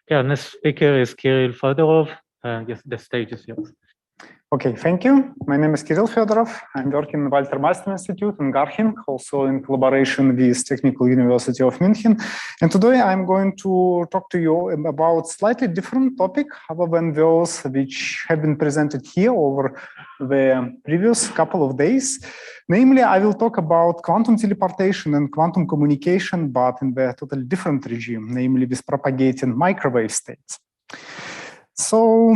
Yeah, next speaker is Kirill Fedorov. Yes, the stage is yours. Okay, thank you. My name is Kirill Fedorov. I'm working in Walter Meister Institute in Garching, also in collaboration with Technical University of München. And today I'm going to talk to you about slightly different topic, other than those which have been presented here over the previous couple of days. Namely, I will talk about quantum teleportation and quantum communication, but in the totally different regime, namely with propagating microwave states. So,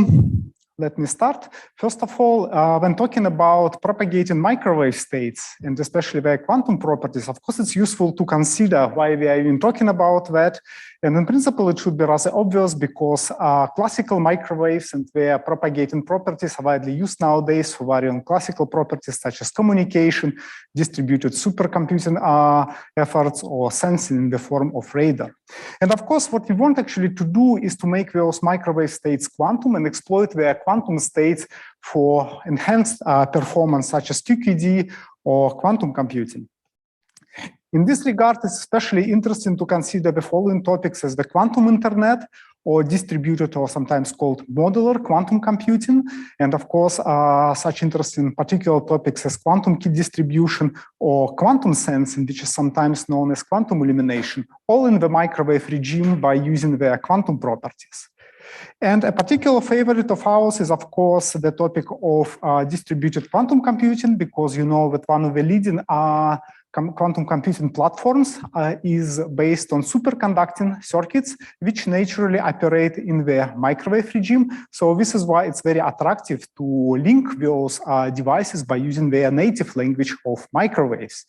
let me start. First of all, when talking about propagating microwave states, and especially their quantum properties, of course, it's useful to consider why we are even talking about that. And in principle, it should be rather obvious because classical microwaves and their propagating properties are widely used nowadays for varying classical properties such as communication, distributed supercomputing efforts, or sensing in the form of radar. And of course, what we want actually to do is to make those microwave states quantum and exploit their quantum states for enhanced performance such as QKD or quantum computing. In this regard, it's especially interesting to consider the following topics as the quantum internet, or distributed or sometimes called modular quantum computing, and of course, such interesting particular topics as quantum key distribution or quantum sensing, which is sometimes known as quantum illumination, all in the microwave regime by using their quantum properties. And a particular favorite of ours is, of course, the topic of distributed quantum computing, because you know that one of the leading quantum computing platforms is based on superconducting circuits, which naturally operate in the microwave regime. So this is why it's very attractive to link those devices by using their native language of microwaves.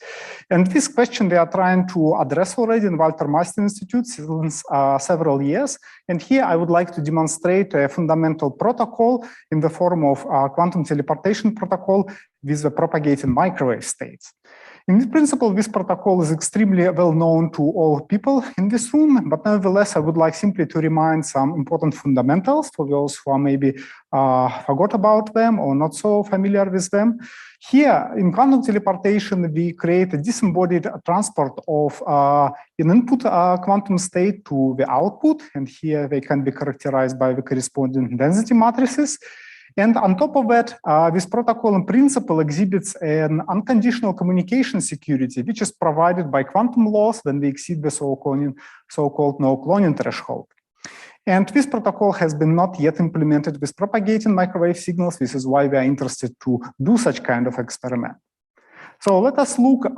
And this question we are trying to address already in Walter Meister Institute since several years. And here I would like to demonstrate a fundamental protocol in the form of quantum teleportation protocol with the propagating microwave states. In principle, this protocol is extremely well known to all people in this room, but nevertheless, I would like simply to remind some important fundamentals for those who are maybe forgot about them or not so familiar with them. Here, in quantum teleportation, we create a disembodied transport of an input quantum state to the output, and here they can be characterized by the corresponding density matrices. And on top of that, this protocol in principle exhibits an unconditional communication security, which is provided by quantum laws when we exceed the so-called no-cloning threshold. And this protocol has been not yet implemented with propagating microwave signals. This is why we are interested to do such kind of experiment. So let us look,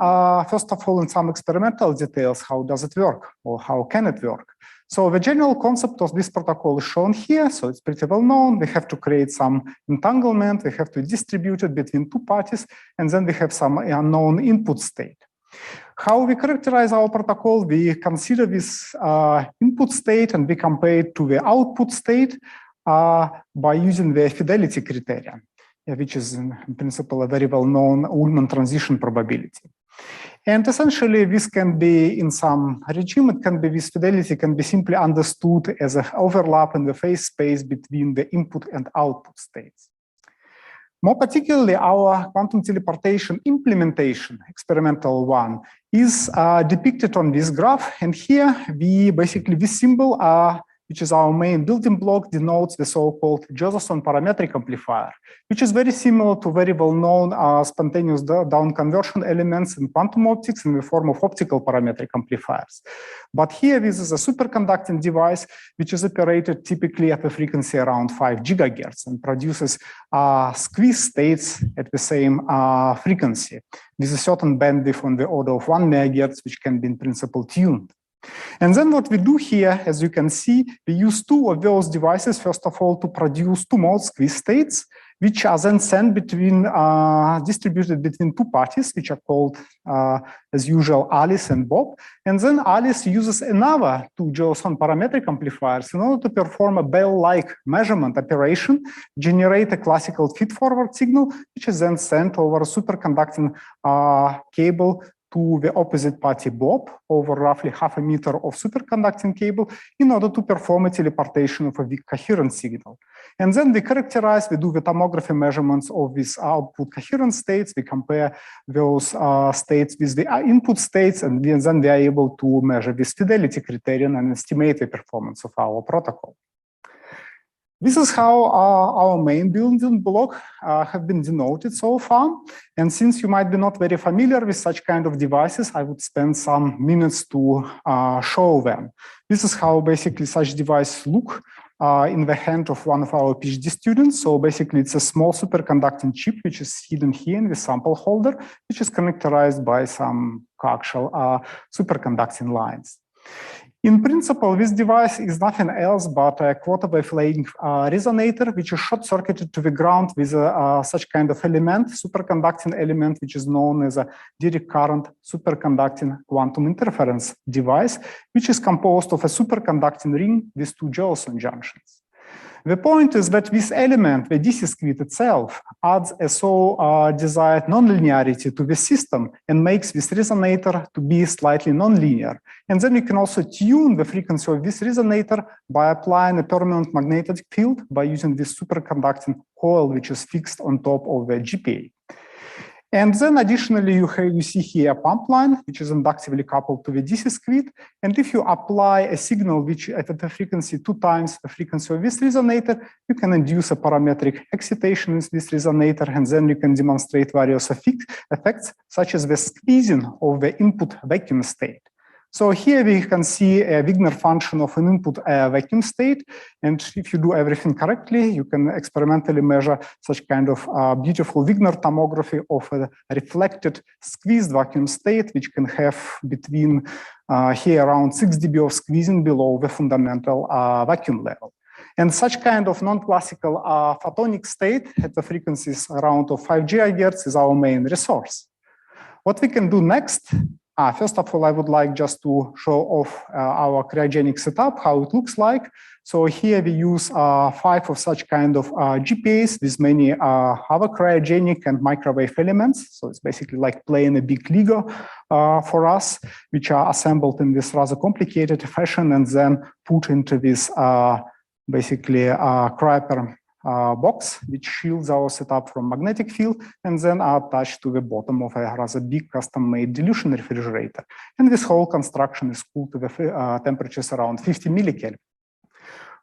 first of all, in some experimental details. How does it work, or how can it work? So the general concept of this protocol is shown here. So it's pretty well known. We have to create some entanglement. We have to distribute it between two parties. And then we have some unknown input state. How we characterize our protocol? We consider this input state and we compare it to the output state by using the fidelity criteria, which is in principle a very well-known Ullmann transition probability. And essentially, this can be in some regime, it can be this fidelity can be simply understood as an overlap in the phase space between the input and output states. More particularly, our quantum teleportation implementation, experimental one, is depicted on this graph. And here, we basically, this symbol, which is our main building block, denotes the so-called Josephson parametric amplifier, which is very similar to very well-known spontaneous down conversion elements in quantum optics in the form of optical parametric amplifiers. But here, this is a superconducting device, which is operated typically at a frequency around 5 gigahertz and produces squeeze states at the same frequency, with a certain bandwidth on the order of 1 megahertz, which can be in principle tuned. And then what we do here, as you can see, we use two of those devices, first of all, to produce two mode squeeze states, which are then sent between, distributed between two parties, which are called, as usual, Alice and Bob. And then Alice uses another two Josephson parametric amplifiers in order to perform a bell-like measurement operation, generate a classical feedforward signal, which is then sent over a superconducting cable to the opposite party Bob over roughly half a meter of superconducting cable in order to perform a teleportation of a weak coherent signal. And then we do the tomography measurements of these output coherent states. We compare those states with the input states, and then we are able to measure this fidelity criterion and estimate the performance of our protocol. This is how our main building block have been denoted so far. And since you might be not very familiar with such kind of devices, I would spend some minutes to show them. This is how basically such devices look in the hand of one of our PhD students. So basically it's a small superconducting chip, which is hidden here in the sample holder, which is characterized by some coaxial superconducting lines. In principle, this device is nothing else but a quarter-wave length resonator, which is short-circuited to the ground with such kind of element, superconducting element, which is known as a direct current superconducting quantum interference device, which is composed of a superconducting ring with two Josephson junctions. The point is that this element, the DC squid itself, adds a so-desired nonlinearity to the system and makes this resonator to be slightly nonlinear. And then you can also tune the frequency of this resonator by applying a permanent magnetic field by using this superconducting coil, which is fixed on top of the GPA. And then additionally, you see here a pump line, which is inductively coupled to the DC squid. And if you apply a signal which at the frequency 2 times the frequency of this resonator, you can induce a parametric excitation in this resonator, and then you can demonstrate various effects, such as the squeezing of the input vacuum state. So here we can see a Wigner function of an input vacuum state. And if you do everything correctly, you can experimentally measure such kind of beautiful Wigner tomography of a reflected squeezed vacuum state, which can have between here around 6 dB of squeezing below the fundamental vacuum level. And such kind of non-classical photonic state at the frequencies around of 5 GHz is our main resource. What we can do next, first of all, I would like just to show off our cryogenic setup, how it looks like. So here we use 5 of such kind of GPAs with many other cryogenic and microwave elements. So it's basically like playing a big Lego for us, which are assembled in this rather complicated fashion and then put into this basically cryo box, which shields our setup from magnetic field, and then are attached to the bottom of a rather big custom-made dilution refrigerator. And this whole construction is cooled to the temperatures around 50 millikelvin.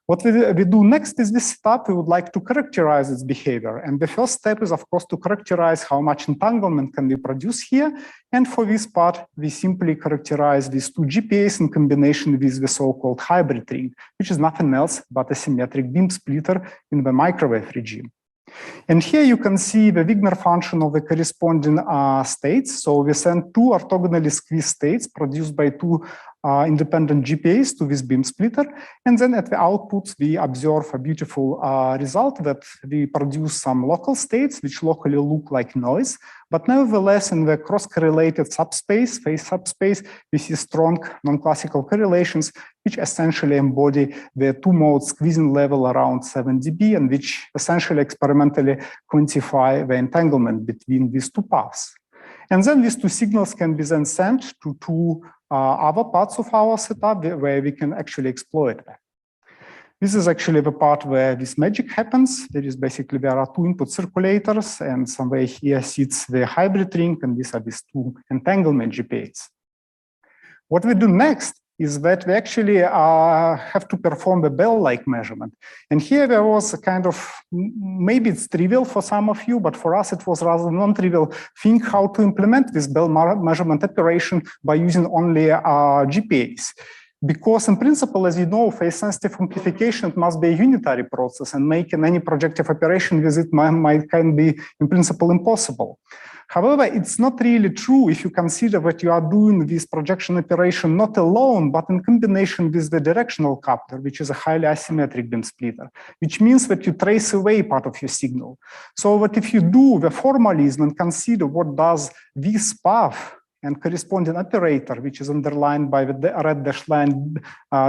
What we do next is this setup. We would like to characterize its behavior. And the first step is, of course, to characterize how much entanglement can be produced here. And for this part, we simply characterize these 2 GPAs in combination with the so-called hybrid ring, which is nothing else but a symmetric beam splitter in the microwave regime. And here you can see the Wigner function of the corresponding states. So we send 2 orthogonally squeezed states produced by 2 independent GPAs to this beam splitter. And then at the outputs, we observe a beautiful result that we produce some local states, which locally look like noise. But nevertheless, in the cross-correlated subspace, phase subspace, we see strong non-classical correlations, which essentially embody the 2-mode squeezing level around 7 dB, and which essentially experimentally quantify the entanglement between these 2 paths. And then these 2 signals can be then sent to 2 other parts of our setup where we can actually exploit them. This is actually the part where this magic happens. There are 2 input circulators, and somewhere here sits the hybrid ring, and these are these 2 entanglement GPAs. What we do next is that we actually have to perform the bell-like measurement. And here there was a kind of, maybe it's trivial for some of you, but for us it was rather non-trivial thing how to implement this bell measurement operation by using only GPAs. Because in principle, as you know, phase-sensitive amplification must be a unitary process, and making any projective operation with it can be, in principle, impossible. However, it's not really true if you consider that you are doing this projection operation not alone, but in combination with the directional coupler, which is a highly asymmetric beam splitter, which means that you trace away part of your signal. So that if you do the formalism and consider what does this path and corresponding operator, which is underlined by the red dashed line,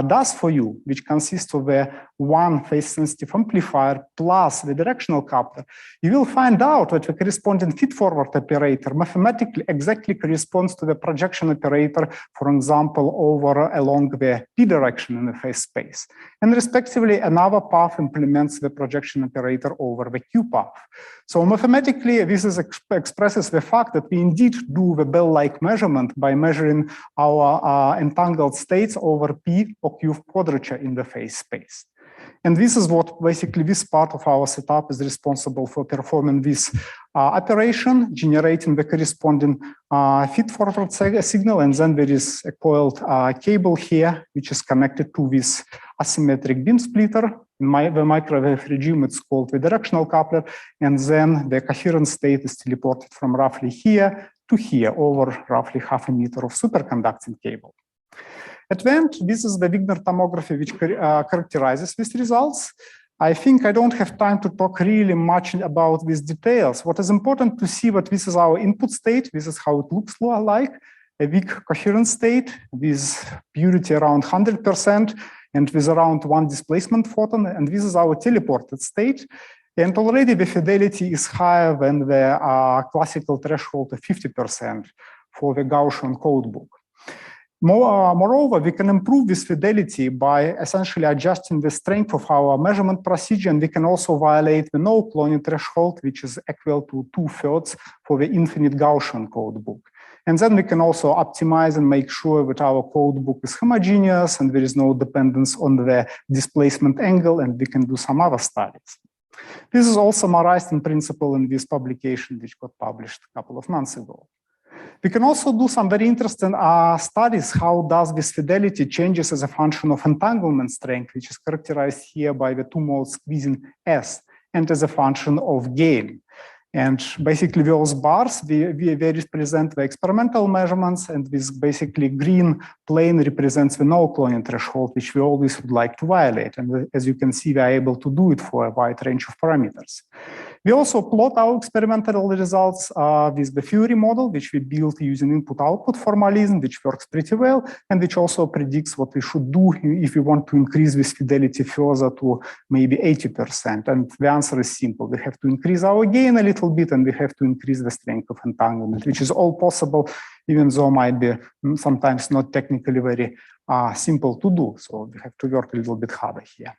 does for you, which consists of a one phase-sensitive amplifier plus the directional coupler, you will find out that the corresponding feedforward operator mathematically exactly corresponds to the projection operator, for example, over along the p direction in the phase space. And respectively, another path implements the projection operator over the q path. So mathematically, this expresses the fact that we indeed do the bell-like measurement by measuring our entangled states over p or q quadrature in the phase space. And this is what basically this part of our setup is responsible for performing this operation, generating the corresponding feed-forward signal. And then there is a coiled cable here, which is connected to this asymmetric beam splitter. In the microwave regime, it's called the directional coupler. And then the coherent state is teleported from roughly here to here over roughly half a meter of superconducting cable. At the end, this is the Wigner tomography which characterizes these results. I think I don't have time to talk really much about these details. What is important to see that this is our input state. This is how it looks like, a weak coherent state with purity around 100% and with around one displacement photon. And this is our teleported state. And already the fidelity is higher than the classical threshold of 50% for the Gaussian codebook. Moreover, we can improve this fidelity by essentially adjusting the strength of our measurement procedure, and we can also violate the no cloning threshold, which is equal to 2/3 for the infinite Gaussian codebook. And then we can also optimize and make sure that our codebook is homogeneous and there is no dependence on the displacement angle, and we can do some other studies. This is all summarized in principle in this publication, which got published a couple of months ago. We can also do some very interesting studies. How does this fidelity changes as a function of entanglement strength, which is characterized here by the two-mode squeezing S, and as a function of gain. And basically those bars, they represent the experimental measurements, and this basically green plane represents the no cloning threshold, which we always would like to violate. And as you can see, we are able to do it for a wide range of parameters. We also plot our experimental results with the theory model, which we built using input-output formalism, which works pretty well, and which also predicts what we should do if we want to increase this fidelity further to maybe 80%. And the answer is simple. We have to increase our gain a little bit, and we have to increase the strength of entanglement, which is all possible, even though might be sometimes not technically very simple to do. So we have to work a little bit harder here.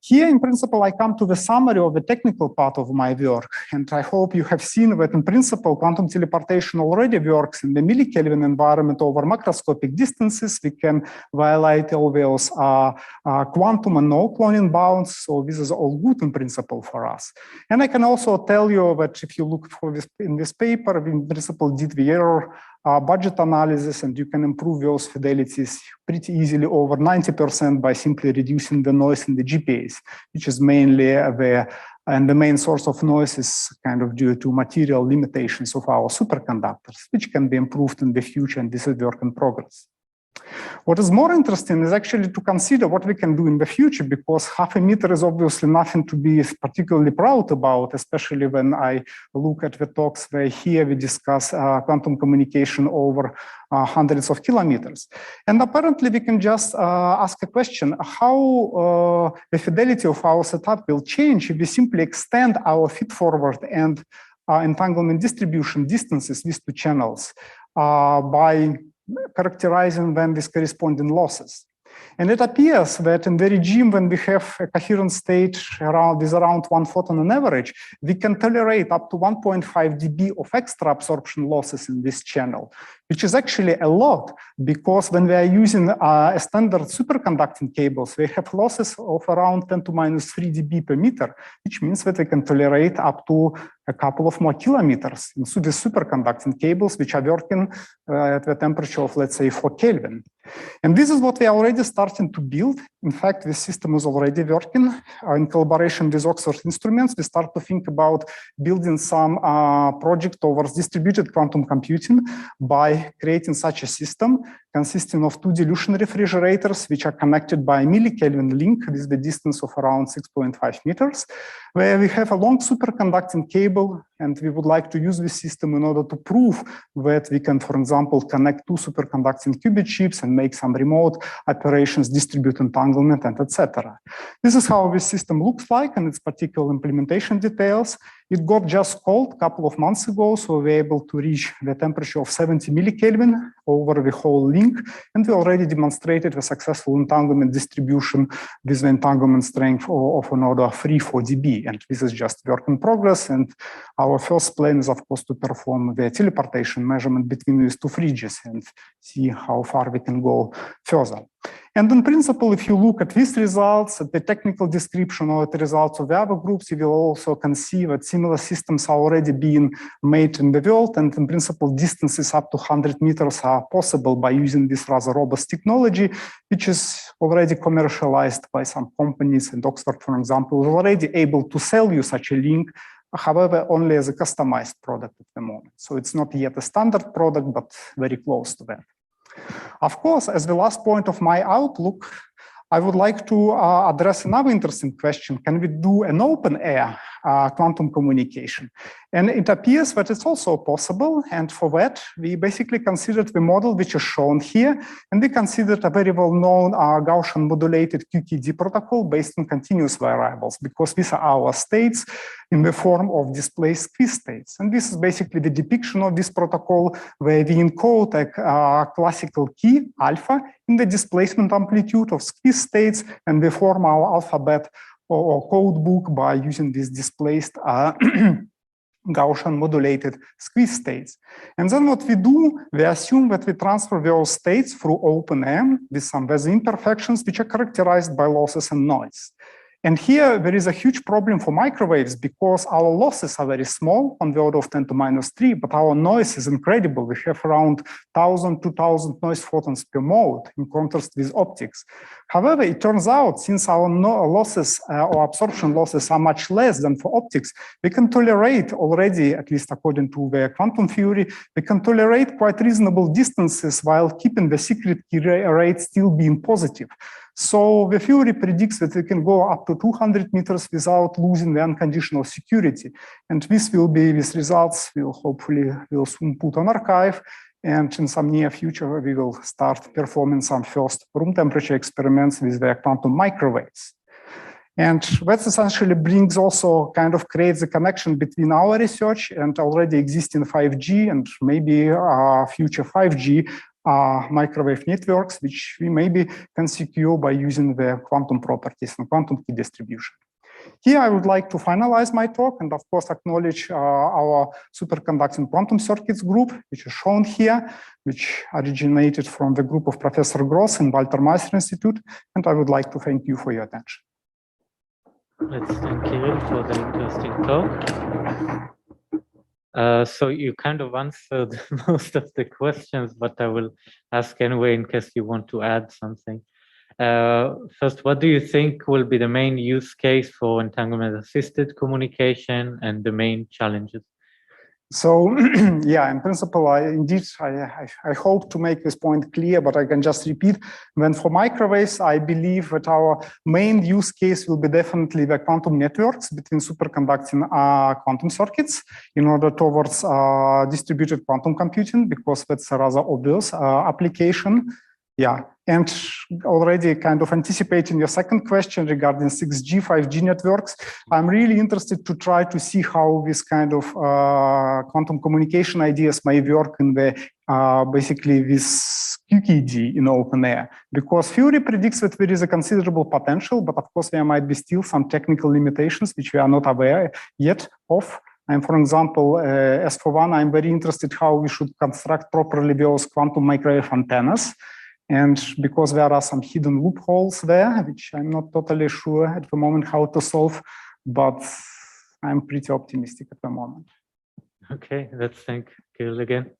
Here, in principle, I come to the summary of the technical part of my work, and I hope you have seen that, in principle, quantum teleportation already works in the millikelvin environment over macroscopic distances. We can violate all those quantum and no cloning bounds, so this is all good in principle for us. And I can also tell you that if you look for this in this paper, we in principle did the error budget analysis, and you can improve those fidelities pretty easily over 90% by simply reducing the noise in the GPAs, which is mainly the main source of noise is kind of due to material limitations of our superconductors, which can be improved in the future, and this is work in progress. What is more interesting is actually to consider what we can do in the future, because half a meter is obviously nothing to be particularly proud about, especially when I look at the talks where here we discuss quantum communication over hundreds of kilometers. And apparently we can just ask a question, how the fidelity of our setup will change if we simply extend our feed-forward and entanglement distribution distances, these two channels, by characterizing them with corresponding losses. And it appears that in the regime, when we have a coherent state with around 1 photon on average, we can tolerate up to 1.5 dB of extra absorption losses in this channel, which is actually a lot, because when we are using a standard superconducting cables, we have losses of around 10 to minus 3 dB per meter, which means that we can tolerate up to a couple of more kilometers in the superconducting cables, which are working at the temperature of, let's say, 4 Kelvin. And this is what we are already starting to build in fact, this system is already working. In collaboration with Oxford Instruments, we start to think about building some project towards distributed quantum computing by creating such a system consisting of two dilution refrigerators, which are connected by a millikelvin link with the distance of around 6.5 meters, where we have a long superconducting cable, and we would like to use this system in order to prove that we can, for example, connect two superconducting qubit chips and make some remote operations, distribute entanglement, and etc. This is how this system looks like and its particular implementation details. It got just cold a couple of months ago, so we were able to reach the temperature of 70 millikelvin over the whole link, and we already demonstrated a successful entanglement distribution with the entanglement strength of an order of 3-4 dB, and this is just work in progress, and our first plan is, of course, to perform the teleportation measurement between these two fridges and see how far we can go further. And in principle, if you look at these results, at the technical description or at the results of the other groups, you will also can see that similar systems are already being made in the world. And in principle, distances up to 100 meters are possible by using this rather robust technology, which is already commercialized by some companies. And Oxford, for example, is already able to sell you such a link, however, only as a customized product at the moment. So it's not yet a standard product, but very close to that. Of course, as the last point of my outlook, I would like to address another interesting question. Can we do an open air quantum communication? And it appears that it's also possible. And for that, we basically considered the model which is shown here. And we considered a very well-known Gaussian modulated QKD protocol based on continuous variables, because these are our states in the form of displaced squeeze states. And this is basically the depiction of this protocol, where we encode a classical key, alpha, in the displacement amplitude of squeeze states, and we form our alphabet or code book by using this displaced Gaussian modulated squeeze states. And then what we do, we assume that we transfer those states through open air with some Weather imperfections, which are characterized by losses and noise. And here there is a huge problem for microwaves, because our losses are very small, on the order of 10 to minus 3, but our noise is incredible. We have around 1,000, 2,000 noise photons per mode, in contrast with optics. However, it turns out, since our losses or absorption losses are much less than for optics, we can tolerate already, at least according to the quantum theory, we can tolerate quite reasonable distances while keeping the secret key rate still being positive. So the theory predicts that we can go up to 200 meters without losing the unconditional security. And these results will hopefully soon put on archive. And in some near future, we will start performing some first room temperature experiments with the quantum microwaves. And that essentially creates a connection between our research and already existing 5G and maybe future 5G microwave networks, which we maybe can secure by using the quantum properties and quantum key distribution. Here, I would like to finalize my talk and, of course, acknowledge our superconducting quantum circuits group, which is shown here, which originated from the group of Professor Gross and Walter Meister Institute. And I would like to thank you for your attention. Let's thank Kirill for the interesting talk. So you kind of answered most of the questions, but I will ask anyway in case you want to add something. First, what do you think will be the main use case for entanglement-assisted communication and the main challenges? So, yeah, in principle, I hope to make this point clear, but I can just repeat. When for microwaves, I believe that our main use case will be definitely the quantum networks between superconducting quantum circuits in order towards distributed quantum computing, because that's a rather obvious application. Yeah, and already kind of anticipating your second question regarding 6G, 5G networks, I'm really interested to try to see how this kind of quantum communication ideas may work in the basically this QKD in open air, because theory predicts that there is a considerable potential, but of course there might be still some technical limitations which we are not aware yet of. And for example, as for one, I'm very interested how we should construct properly those quantum microwave antennas. And because there are some hidden loopholes there, which I'm not totally sure at the moment how to solve, but I'm pretty optimistic at the moment. Okay, let's thank Kirill again.